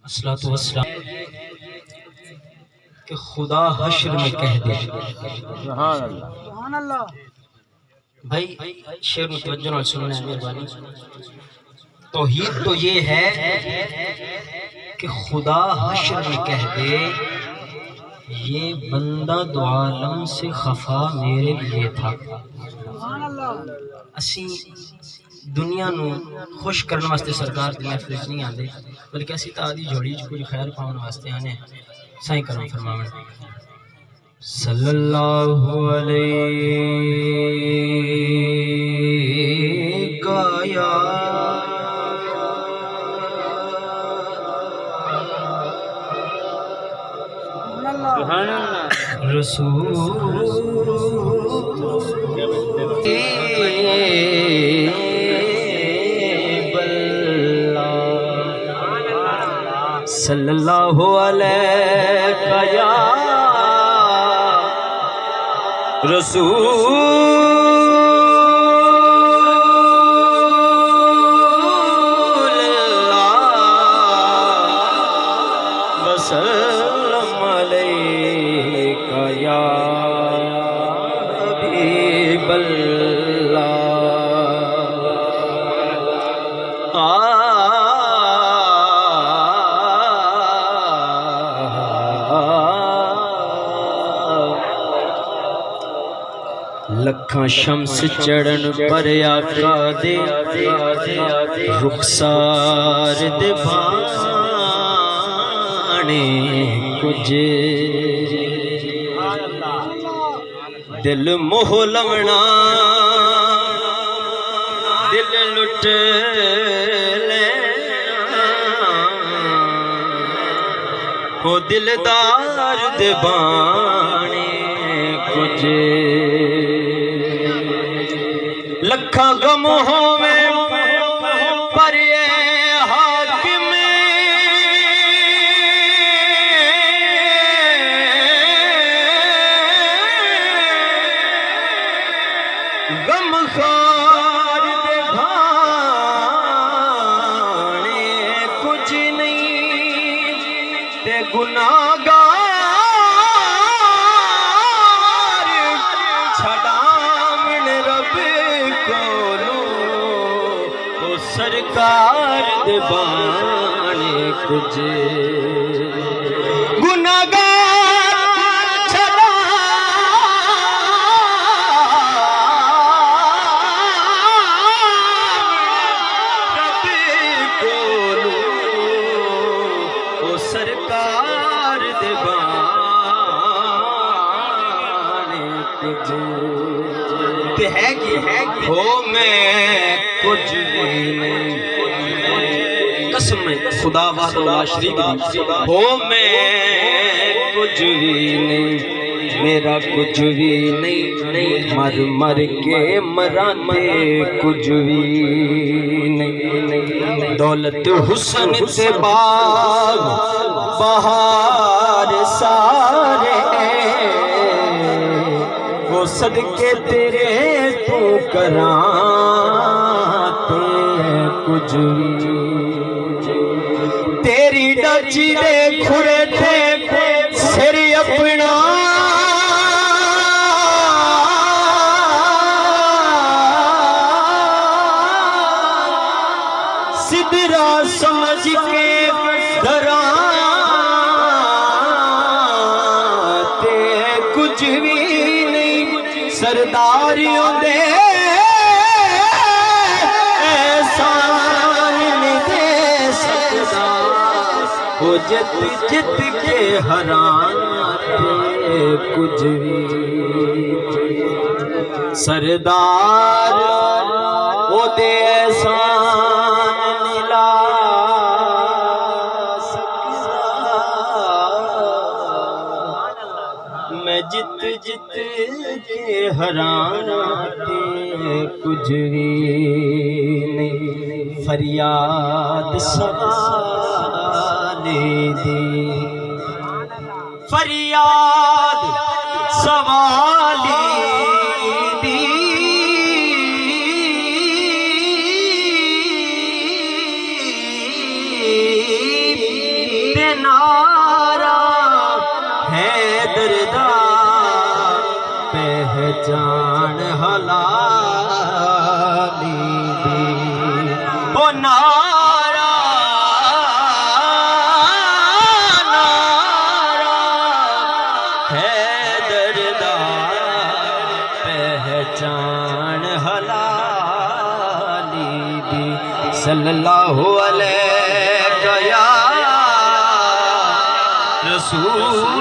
الصلوۃ والسلام کہ خدا حشر میں کہہ دے سبحان اللہ سبحان اللہ۔ بھائی شعر متوجہ نال سننا ہے مہربانی۔ توحید تو یہ ہے کہ خدا حشر میں کہہ دے یہ بندہ دو عالم سے خفا میرے لیے تھا۔ سبحان اللہ۔ اسی دنیا نو خوش کرنے واسطے سرکار دی محفل وچ نہیں آندے بلکہ اسی تا دی جوڑی چ کچھ خیر پاؤن واسطے آنے سائیں کرم فرماون صلی اللہ علیہ یا سبحان اللہ رسول صلی اللہ علیہ یا رسول اللہ وسلم علیکہ یا حبیب اللہ۔ لکھاں شمس چڑھن پر آقا دے رخسار دے بانے کچھ دل موہ لونا دل لٹ لینا ہو دلدار دے بانے کچھ لکھاں غم ہوویں پر یہ حاکم غم خار دے بھانے کچھ نہیں تے گناہگار چھڑاون رب کولو او سرکار دے بانے کچھ گناہگار چھڑاون رب کولو او سرکار دے بانے کچھ تے ہے کہ ہو میں کچھ نہیں قسم میں خدا وحدہ لا شریک دی ہو میں کچھ بھی نہیں میرا کچھ بھی نہیں مر مر کے مرانے کچھ بھی نہیں دولت حسن سے باغ بہار سارے وہ صدقے تیرے تو کراتے کچھ بھی تیری ڈچی دے کھڑے تھے سر اپنا سدرا سمجھ کے دراتے کچھ بھی نہیں سرداریوں دے احسان نہیں دے سکتا وہ جت جت کے ہراتے کچھ بھی سردار وہ دے احسان نہیں لا سکتا میں جت جت کے ہراتے کچھ بھی نہیں فریاد سوالی دی فریاد سوالی دی یہ نعرہ حیدر دا پہچان حلالی دی او نعرہ حیدر دا پہچان حلالی دی صلی اللہ علیہ یا رسول